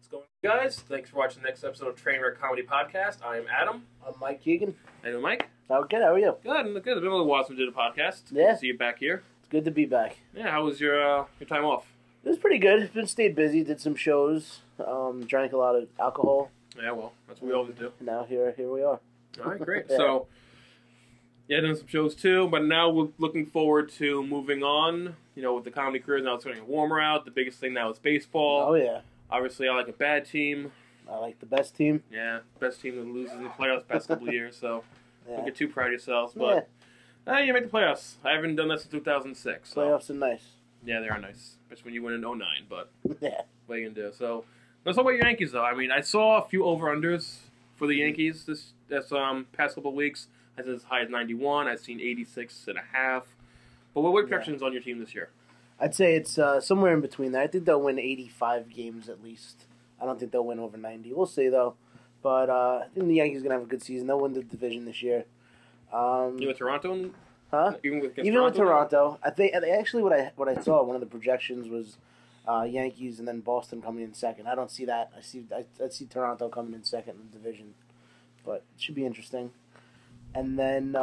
What's going on, guys? Thanks for watching the next episode of Trainwreck Comedy Podcast. I am Adam. I'm Mike Keegan. How you doing, Mike? Oh, good. How are you? Good. It's been a little while since we did a podcast. Yeah. Good to see you back here. It's good to be back. Yeah. How was your time off? It was pretty good. Been stayed busy. Did some shows. Drank a lot of alcohol. Yeah. Well, that's what we always do. Now here we are. All right. Great. Yeah. So, yeah, done some shows too. But now we're looking forward to moving on. You know, with the comedy careers now, it's getting warmer out. The biggest thing now is baseball. Oh yeah. Obviously, I like a bad team. I like the best team. Yeah, best team that loses in the playoffs the past couple of years. So, Yeah. don't get too proud of yourselves. But you make the playoffs. I haven't done that since 2006. So. Playoffs are nice. Yeah, they are nice, especially when you win in 2009. But Yeah. what are you gonna do? So let's talk about your Yankees, though. I mean, I saw a few over/unders for the Yankees this past couple of weeks. I said as high as 91. I've seen 86.5. But what projections on your team this year? I'd say it's somewhere in between there. I think they'll win 85 games at least. I don't think they'll win over 90. We'll see though. But I think the Yankees are gonna have a good season. They'll win the division this year. You with Toronto? Huh? Even with Toronto, I think actually what I saw one of the projections was Yankees and then Boston coming in second. I don't see that. I see Toronto coming in second in the division, but it should be interesting. And then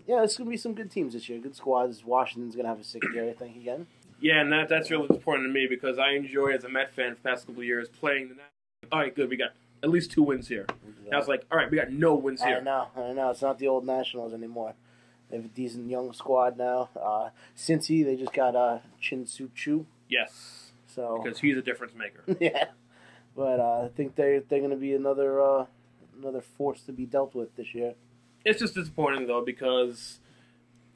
it's gonna be some good teams this year. Good squads. Washington's gonna have a sick year, I think, again. Yeah, and that's really disappointing to me because I enjoy as a Met fan for the past couple of years playing the. All right, good. We got at least 2 wins here. Now it's like, all right, we got no wins here. I know. It's not the old Nationals anymore. They have a decent young squad now. Cincy, they just got Chin Soo Choo. Yes. So because he's a difference maker. Yeah, but I think they're going to be another force to be dealt with this year. It's just disappointing though because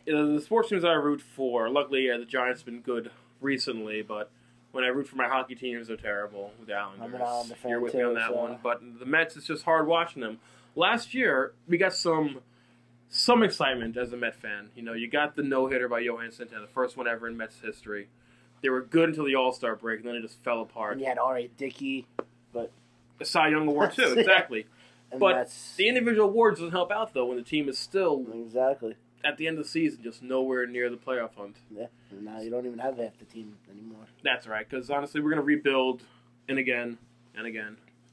the sports teams I root for. Luckily, the Giants have been good recently, but when I root for my hockey teams, they're terrible. The Islanders. I'm an Islander fan You're with too, me on that one. But the Mets, it's just hard watching them. Last year, we got some excitement as a Met fan. You know, you got the no-hitter by Johan Santana, the first one ever in Mets history. They were good until the All-Star break, and then it just fell apart. And you had R.A. Dickey, but the Cy Young Award too, exactly. But the individual awards doesn't help out though when the team is still at the end of the season just nowhere near the playoff hunt. Yeah, now you don't even have half the team anymore. That's right, because honestly, we're going to rebuild and again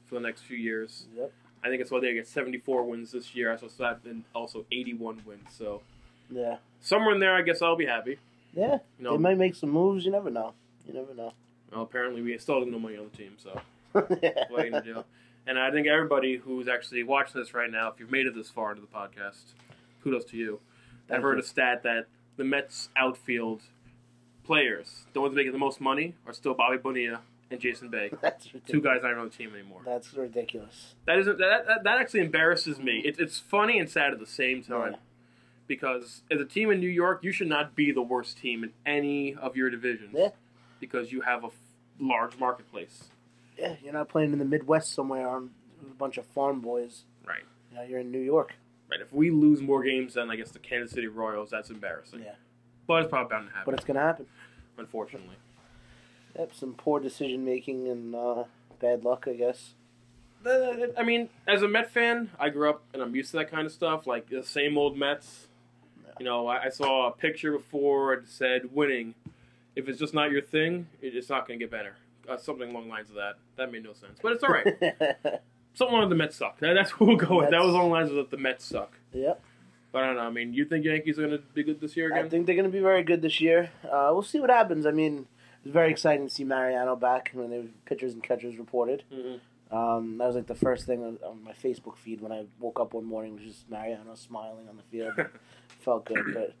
for the next few years. Yep. I think it's why they get 74 wins this year. I saw that, and also 81 wins. So yeah, somewhere in there, I guess I'll be happy. Yeah, they might make some moves. You never know. Well, apparently we still have no money on the team, so Yeah. what are you going to do? And I think everybody who's actually watching this right now, if you've made it this far into the podcast, kudos to you. I've heard a stat that the Mets outfield players, the ones making the most money, are still Bobby Bonilla and Jason Bay. That's ridiculous. 2 guys not on the team anymore. That's ridiculous. That actually embarrasses me. It's funny and sad at the same time. Yeah. Because as a team in New York, you should not be the worst team in any of your divisions. Yeah. Because you have a large marketplace. Yeah, you're not playing in the Midwest somewhere on a bunch of farm boys. Right. You know, you're in New York. Right. If we lose more games than, I guess, the Kansas City Royals, that's embarrassing. Yeah. But it's probably bound to happen. But it's going to happen. Unfortunately. Yep, some poor decision-making and bad luck, I guess. I mean, as a Met fan, I grew up and I'm used to that kind of stuff, like the same old Mets. No. You know, I saw a picture before that said, winning. If it's just not your thing, it's not going to get better. Something along the lines of that. That made no sense. But it's all right. Something along the Mets suck. That's what we'll go with. That was along the lines of the Mets suck. Yep. But I don't know. I mean, you think Yankees are going to be good this year again? I think they're going to be very good this year. We'll see what happens. I mean, it was very exciting to see Mariano back when the pitchers and catchers reported. Mm-hmm. That was like the first thing on my Facebook feed when I woke up one morning, was just Mariano smiling on the field. Felt good. But,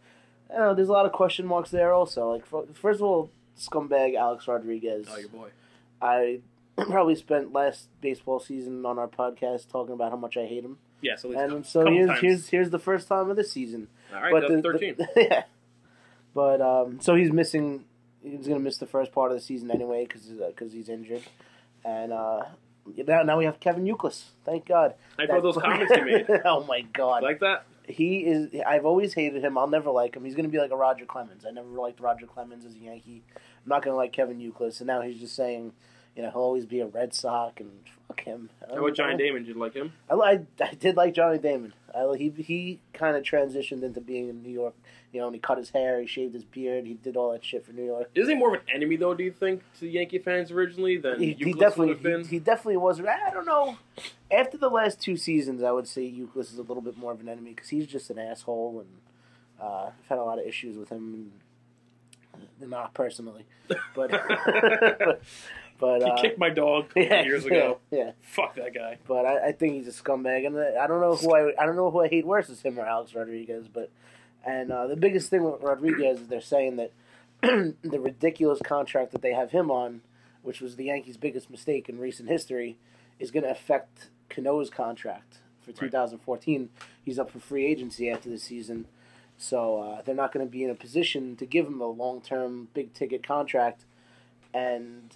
you know, there's a lot of question marks there also. Like, first of all, scumbag Alex Rodriguez. Oh, your boy. I probably spent last baseball season on our podcast talking about how much I hate him. Yeah, so here's the first time of the season. All right, that's 13. Yeah. But so he's missing. He's going to miss the first part of the season anyway because he's injured. And now we have Kevin Youkilis. Thank God. I heard those comments he made. Oh my God. Like that? He is. I've always hated him. I'll never like him. He's going to be like a Roger Clemens. I never liked Roger Clemens as a Yankee. I'm not going to like Kevin Youkilis. And now he's just saying, he'll always be a Red Sox, and fuck him. How about Johnny Damon? Did you like him? I did like Johnny Damon. He kind of transitioned into being in New York. And he cut his hair, he shaved his beard, he did all that shit for New York. Is he more of an enemy, though, do you think, to Yankee fans originally than he Euclid would have been? He definitely was. I don't know. After the last 2 seasons, I would say Euclid is a little bit more of an enemy because he's just an asshole, and I've had a lot of issues with him. Not personally, but he kicked my dog years ago. Yeah, fuck that guy. But I think he's a scumbag, and I don't know who I hate worse, is him or Alex Rodriguez. But the biggest thing with Rodriguez is they're saying that the ridiculous contract that they have him on, which was the Yankees' biggest mistake in recent history, is going to affect Cano's contract for 2014. He's up for free agency after the season. So they're not going to be in a position to give him a long-term, big-ticket contract. And,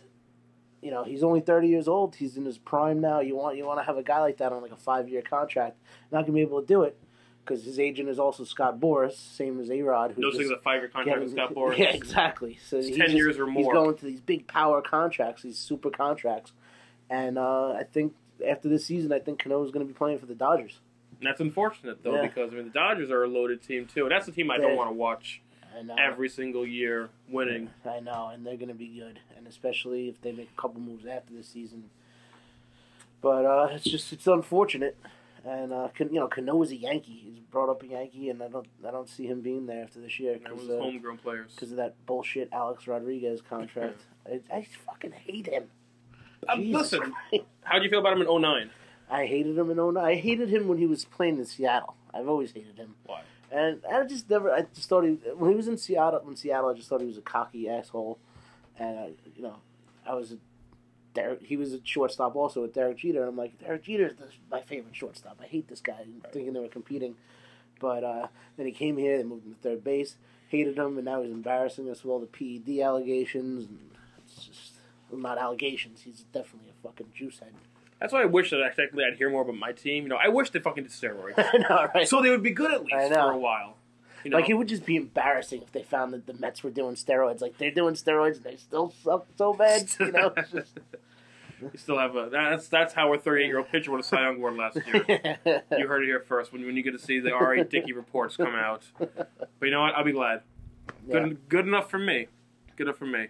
he's only 30 years old. He's in his prime now. You want to have a guy like that on like a 5-year contract. Not going to be able to do it because his agent is also Scott Boras, same as A-Rod. Those things a 5-year contract with Scott Boras. Yeah, exactly. So it's 10 years or more. He's going to these big power contracts, these super contracts. And I think after this season, I think Cano is going to be playing for the Dodgers. And that's unfortunate, though, because the Dodgers are a loaded team, too. And that's the team I don't want to watch every single year winning. I know, and they're going to be good. And especially if they make a couple moves after this season. But it's unfortunate. And, Cano is a Yankee. He's brought up a Yankee, and I don't see him being there after this year. That was homegrown players. Because of that bullshit Alex Rodriguez contract. I fucking hate him. Listen, how do you feel about him in 2009? I hated him in 2009. I hated him when he was playing in Seattle. I've always hated him. Why? And I just thought when he was in Seattle, I just thought he was a cocky asshole. And, he was a shortstop also with Derek Jeter. And I'm like, Derek Jeter is my favorite shortstop. I hate this guy. Thinking they were competing. But then he came here, they moved him to third base, hated him, and now he's embarrassing us with all the PED allegations. And it's just, not allegations. He's definitely a fucking juice head. That's why I wish that technically I'd hear more about my team. I wish they fucking did steroids. I know, right? So they would be good at least for a while. Like, it would just be embarrassing if they found that the Mets were doing steroids. Like, they're doing steroids and they still suck so bad, It's just... We still have that's how our 38-year-old pitcher won a Cy Young Award last year. You heard it here first when you get to see the R.A. Dickey reports come out. But you know what? I'll be glad. Good enough for me. Good enough for me.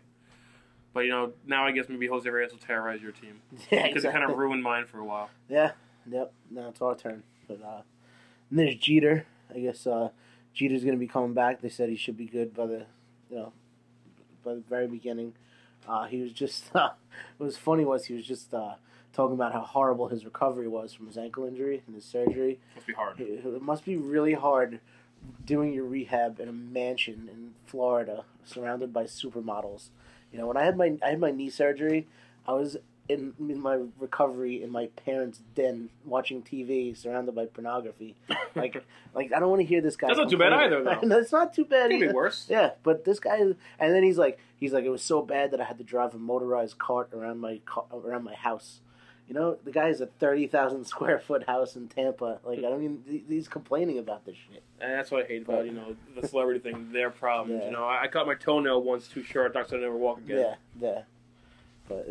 But, now I guess maybe Jose Reyes will terrorize your team. Yeah, because it kind of ruined mine for a while. Yeah. Yep. Now it's our turn. But and there's Jeter. I guess Jeter's going to be coming back. They said he should be good by the very beginning. He was just... what was funny was he was just talking about how horrible his recovery was from his ankle injury and his surgery. It must be hard. It must be really hard doing your rehab in a mansion in Florida surrounded by supermodels. When I had my knee surgery, I was in my recovery in my parents' den watching TV surrounded by pornography. Like I don't want to hear this guy. That's not too bad either, though. That's not too bad. It could be worse. Yeah, but this guy, and then he's like, it was so bad that I had to drive a motorized cart around my house. The guy has a 30,000 square foot house in Tampa. He's complaining about this shit. And that's what I hate about the celebrity thing. Their problems. Yeah. I cut my toenail once too short. Doctor said I'd never walk again. Yeah. But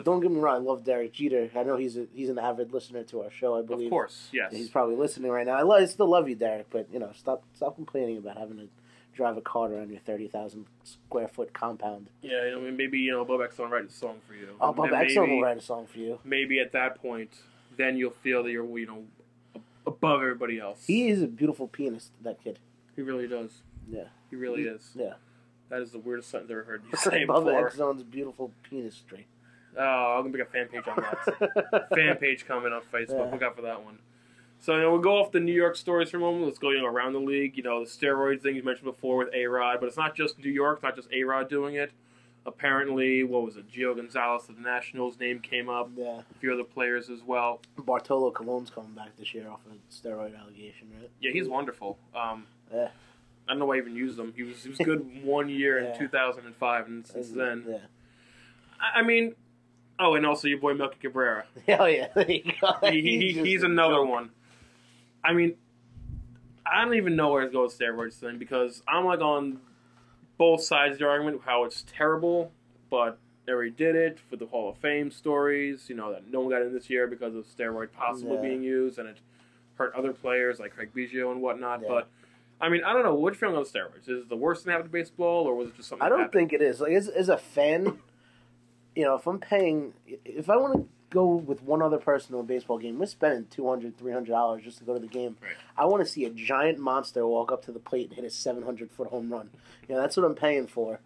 don't get me wrong. I love Derek Jeter. I know he's an avid listener to our show. I believe. Of course, yes. He's probably listening right now. I still love you, Derek. But stop complaining about having to drive a car around your 30,000 square foot compound. Yeah, maybe Bob Exxon will write a song for you. Oh, Bob Exxon will write a song for you. Maybe at that point, then you'll feel that you're above everybody else. He is a beautiful pianist, that kid. He really does. Yeah, he really is. Yeah, that is the weirdest sentence I've ever heard you say Bob before. Exxon's beautiful pianistry. Oh, I'm gonna make a fan page on that. Fan page comment on Facebook. Yeah. Look out for that one. So we'll go off the New York stories for a moment. Let's go around the league. The steroids thing you mentioned before with A-Rod, but it's not just New York. It's not just A-Rod doing it. Apparently, what was it? Gio Gonzalez of the Nationals name came up. Yeah. A few other players as well. Bartolo Colon's coming back this year off a steroid allegation, right? Yeah, he's wonderful. Yeah. I don't know why I even used him. He was good 1 year in 2005, and since then. Yeah. I mean, and also your boy Melky Cabrera. Oh yeah, there you go. He's another one. I mean, I don't even know where to go with steroids thing because I'm on both sides of the argument how it's terrible, but already did it for the Hall of Fame stories. That no one got in this year because of steroid possibly being used, and it hurt other players like Craig Biggio and whatnot. Yeah. But I don't know. What do you feel on steroids? Is it the worst thing that happened to baseball, or was it just something? I don't think it is. Like as a fan, if I want to go with one other person to a baseball game, we're spending $200, $300 just to go to the game. Right. I want to see a giant monster walk up to the plate and hit a 700-foot home run. That's what I'm paying for.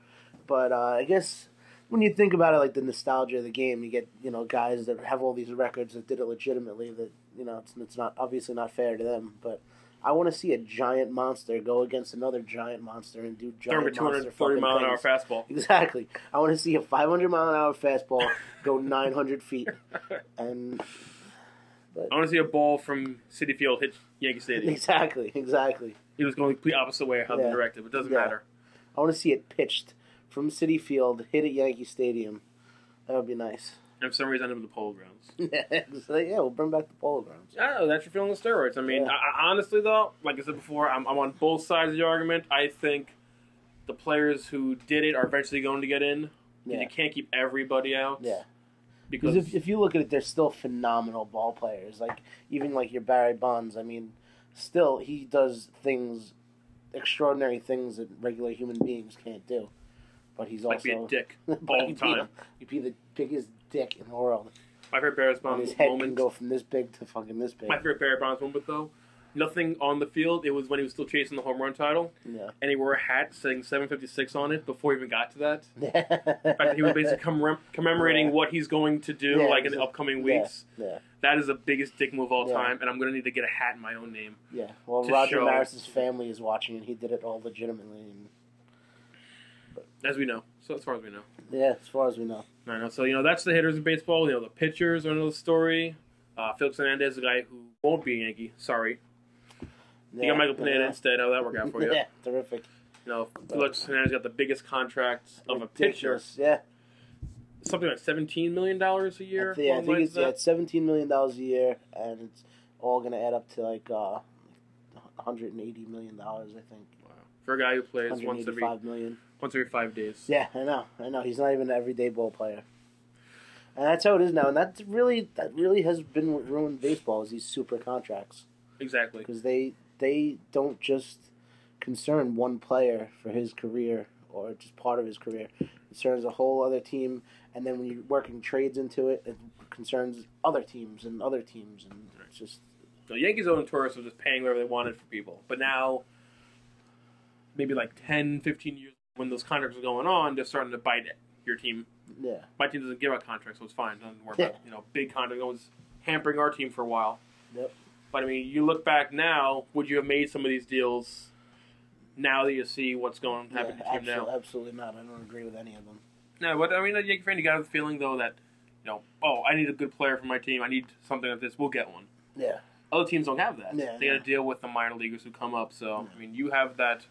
But I guess when you think about it, like the nostalgia of the game, you get guys that have all these records that did it legitimately. That it's not obviously not fair to them, but I want to see a giant monster go against another giant monster and do giant 230 mile an hour fastball. Exactly. I want to see a 500 mile an hour fastball go 900 feet. I want to see a ball from Citi Field hit Yankee Stadium. Exactly. It was going the complete opposite way how they directed, but it doesn't matter. I want to see it pitched from Citi Field, hit at Yankee Stadium. That would be nice. And for some reason, I live in the Polo Grounds. We'll bring back the Polo Grounds. I don't know, that's your feeling of steroids. I honestly, though, like I said before, I'm on both sides of the argument. I think the players who did it are eventually going to get in. You can't keep everybody out. Yeah. Because if you look at it, they're still phenomenal ball players. Like, even like your Barry Bonds, still, he does extraordinary things that regular human beings can't do. But he's also... be a dick all the time. He'd be the biggest dick in the world. My favorite Barry Bonds his head moment... can go from this big to fucking this big. My favorite Barry Bonds moment, though, nothing on the field. It was when he was still chasing the home run title. Yeah. And he wore a hat saying 756 on it before he even got to that. In fact, he was basically commemorating what he's going to do in the upcoming weeks. Yeah. That is the biggest dick move of all time, and I'm going to need to get a hat in my own name. Yeah. Well, Roger Maris's family is watching, and he did it all legitimately. As we know. So as far as we know. Yeah, as far as we know. I know. So, that's the hitters in baseball. The pitchers are another story. Felix Hernandez, a guy who won't be a Yankee. Sorry. You got Michael Pineda instead. How'd that work out for you? Yeah, terrific. Felix Hernandez got the biggest contract of a pitcher. Yeah. Something like $17 million a year? I think it's $17 million a year, and it's all going to add up to like $180 million, I think. Wow. For a guy who plays once every 5 days. Yeah, I know. He's not even an everyday ball player. And that's how it is now. And that really has been ruined baseball, is these super contracts. Exactly. Because they don't just concern one player for his career or just part of his career. It concerns a whole other team. And then when you're working trades into it, it concerns other teams. And it's just... The Yankees own tourists were just paying whatever they wanted for people. But now, maybe like 10, 15 years when those contracts are going on, they're starting to bite your team. Yeah. My team doesn't give out contracts, so it's fine. Doesn't worry about big contracts. It was hampering our team for a while. Yep. But you look back now, would you have made some of these deals now that you see what's going to happen to the team now? Absolutely not. I don't agree with any of them. No, but as a Yankee fan, you got the feeling though that, I need a good player for my team. I need something like this. We'll get one. Yeah. Other teams don't have that. Yeah, they got to deal with the minor leaguers who come up. So you have that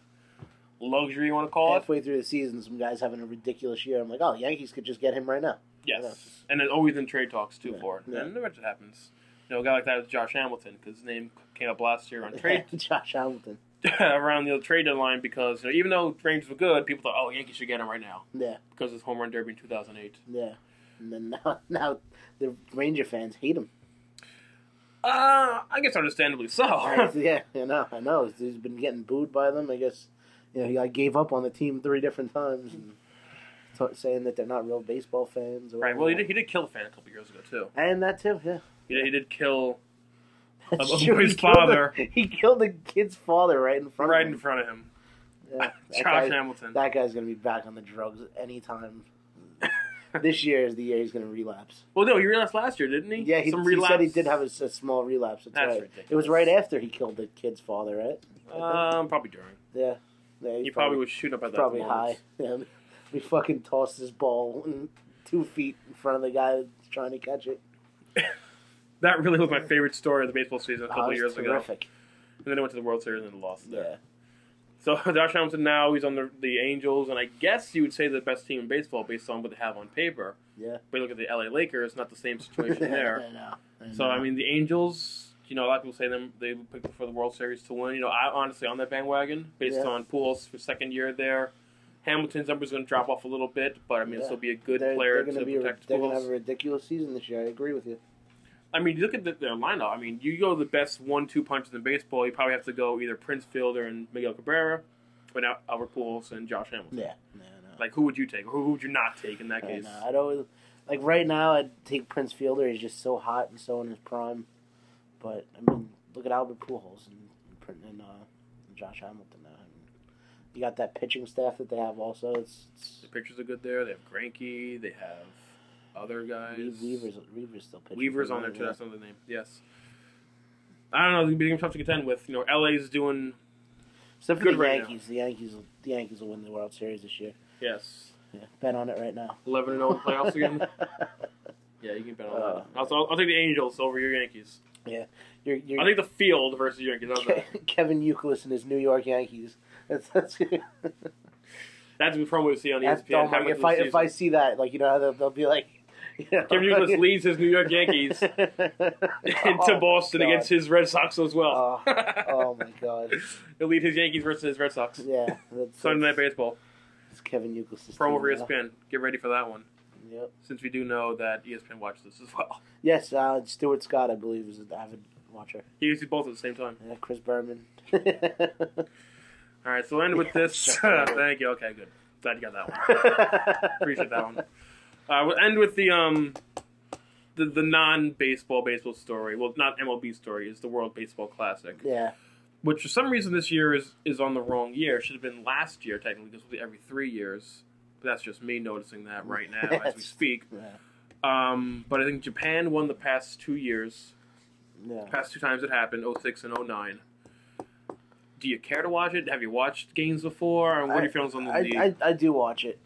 luxury, you want to call it. Halfway through the season, some guy's having a ridiculous year. I'm like, Yankees could just get him right now. Yes, and it's always in trade talks too for it. And it eventually happens. A guy like that is Josh Hamilton, because his name came up last year on trade. Josh Hamilton. Around the trade deadline, because even though Rangers were good, people thought, Yankees should get him right now. Yeah. Because of his home run derby in 2008. Yeah. And then now the Ranger fans hate him. I guess understandably so. Yeah, I know. He's been getting booed by them. I guess, he gave up on the team 3 different times, and saying that they're not real baseball fans. Right. Well, he did kill a fan a couple years ago too. And that too. Yeah. He did kill a boy's father. He killed the kid's father right in front of him. Right in front of him. Yeah, Josh Hamilton. That guy's gonna be back on the drugs anytime. This year is the year he's going to relapse. Well, no, he relapsed last year, didn't he? Yeah, he said he did have a small relapse. That's right. Ridiculous. It was right after he killed the kid's father, right? Probably during. Yeah. He probably was shooting up at that probably moment. High. Yeah. He fucking tossed his ball 2 feet in front of the guy that's trying to catch it. That really was my favorite story of the baseball season a couple of years ago. Terrific. And then they went to the World Series and lost there. Yeah. So Josh Hamilton now, he's on the Angels, and I guess you would say the best team in baseball based on what they have on paper. Yeah. But you look at the LA Lakers, not the same situation there. I know. So, the Angels, a lot of people say they picked for the World Series to win. I honestly on that bandwagon based on Pujols for second year there. Hamilton's numbers going to drop off a little bit, but I mean, this will be a good player to protect. They're going to have a ridiculous season this year. I agree with you. I mean, you look at their lineup. I mean, you go the best 1-2 punches in baseball. You probably have to go either Prince Fielder and Miguel Cabrera, but now Albert Pujols and Josh Hamilton. Yeah, no. Like, who would you take, or who would you not take in that case? No, I don't. Like right now, I'd take Prince Fielder. He's just so hot and so in his prime. But I mean, look at Albert Pujols and Josh Hamilton now. You got that pitching staff that they have also. The pitchers are good there. They have Greinke. They have other guys. Weaver's still pitching. Weaver's on there too. That's another name. Yes. I don't know. It's going to be tough to contend with. You know, LA's doing except for good the right Yankees. now. The Yankees will win the World Series this year. Yes. Yeah, bet on it right now. 11-0 in the playoffs again. Yeah, you can bet on that. I'll take the Angels over your Yankees. Yeah, I'll take the field versus your Yankees. Kevin Youkilis and his New York Yankees. That's That's a promo we see on ESPN. If I see that, like, you know, how they'll be like, you know, Kevin Youkilis leads his New York Yankees into Boston against his Red Sox as well. Oh my God! He'll lead his Yankees versus his Red Sox. Yeah, Sunday Night Baseball. It's Kevin Youkilis. Promo for ESPN. Get ready for that one. Yep. Since we do know that ESPN watches this as well. Yes, Stuart Scott, I believe, is an avid watcher. He uses both at the same time. Yeah, Chris Berman. All right, so we'll end with this. Thank you. Okay, good. Glad you got that one. Appreciate that one. We'll end with the non-baseball story. Well, not MLB story. It's the World Baseball Classic. Yeah. Which for some reason this year is on the wrong year. It should have been last year technically because it'll be every 3 years. But that's just me noticing that right now as we speak. Yeah. But I think Japan won the past 2 years. Yeah. Past 2 times it happened, 06 and 09. Do you care to watch it? Have you watched games before? Or what are your feelings on the league? I do watch it,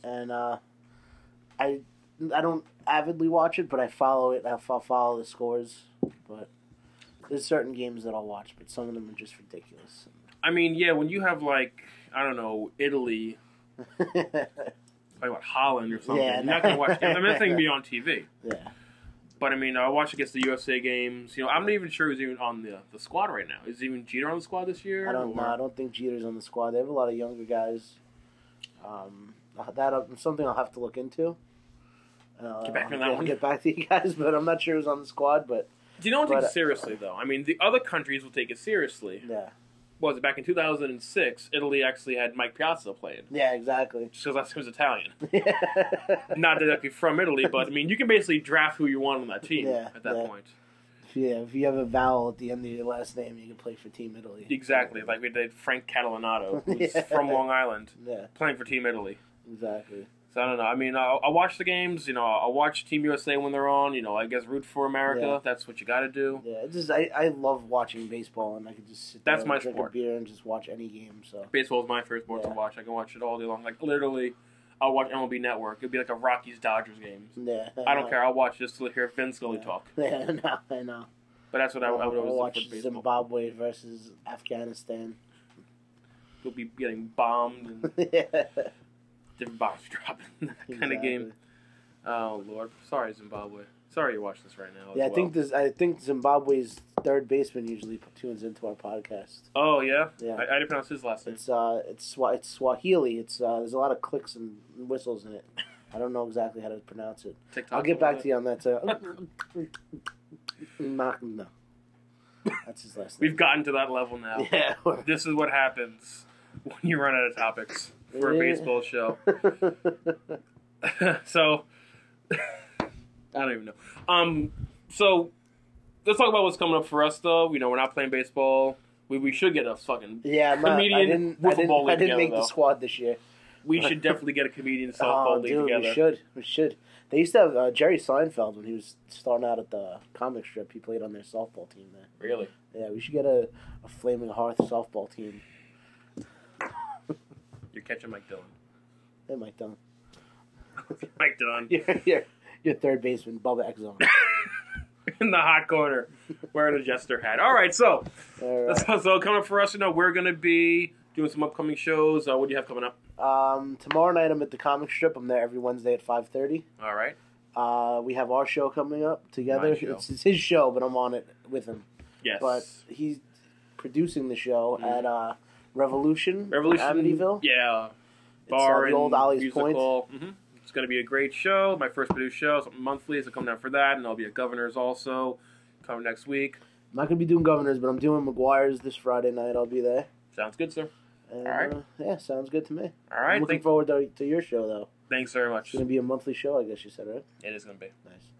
and I don't avidly watch it, but I follow it. I'll follow the scores. But there's certain games that I'll watch, but some of them are just ridiculous. I mean, yeah, when you have like I don't know Italy, like what Holland or something, you're not gonna watch games. I mean, that thing can be on TV. Yeah. But I mean, I watch against the USA games. You know, I'm not even sure who's even on the squad right now. Is even Jeter on the squad this year? I don't know. I don't think Jeter's on the squad. They have a lot of younger guys. That's something I'll have to look into. Get back on that one. Get back to you guys, but I'm not sure who's on the squad. But you don't take it seriously, though. I mean, the other countries will take it seriously. Yeah. What was it back in 2006? Italy actually had Mike Piazza playing. Yeah, exactly. Just because he was Italian. Not directly from Italy, but I mean, you can basically draft who you want on that team at that point. Yeah, if you have a vowel at the end of your last name, you can play for Team Italy. Exactly, like we did Frank Catalanato, who's from Long Island, playing for Team Italy. Exactly. So I don't know. I mean, I'll watch the games. You know, I'll watch Team USA when they're on. You know, I guess root for America. Yeah. That's what you got to do. Yeah, it's just I love watching baseball, and I could just sit there and drink sport. A beer and just watch any game. So baseball is my first sport to watch. I can watch it all day long. Like literally, I'll watch MLB Network. It'd be like a Rockies Dodgers game. Yeah, I don't care. I'll watch just to hear Vin Scully talk. Yeah, I know. But that's what I would always watch. For baseball. Zimbabwe versus Afghanistan. You'll be getting bombed and different bombs dropping. That kind of game. Oh Lord, sorry Zimbabwe. Sorry you're watching this right now. Yeah, I think Zimbabwe's third baseman usually tunes into our podcast. Oh yeah, yeah. I didn't pronounce his last name. It's Swahili. It's there's a lot of clicks and whistles in it. I don't know exactly how to pronounce it. TikTok, I'll get back to you on that. No, that's his last name. We've gotten to that level now. Yeah, this is what happens when you run out of topics for a baseball show. So. I don't even know. So let's talk about what's coming up for us, though. You know, we're not playing baseball. We should get a fucking comedian football league I didn't make the squad this year. We should definitely get a comedian softball league together. We should. They used to have Jerry Seinfeld when he was starting out at the comic strip. He played on their softball team there. Really? Yeah, we should get a Flaming Hearth softball team. You're catching Mike Dillon. Hey, Mike Dillon. Mike Dillon. Your third baseman, Bubba Exxon. In the hot corner, wearing a jester hat. All right, so coming up for us, you know, we're going to be doing some upcoming shows. What do you have coming up? Tomorrow night I'm at the comic strip. I'm there every Wednesday at 5:30. All right. We have our show coming up together. It's his show, but I'm on it with him. Yes. But he's producing the show at Revolution Amityville. Yeah. bar the old and Ollie's musical. It's going to be a great show. My first produced show, something monthly, so come down for that. And I'll be at Governor's also, coming next week. I'm not going to be doing Governors, but I'm doing McGuire's this Friday night. I'll be there. Sounds good, sir. And, All right. Yeah, sounds good to me. All right. I'm looking forward to your show, though. Thanks very much. It's going to be a monthly show, I guess you said, right? It is going to be. Nice.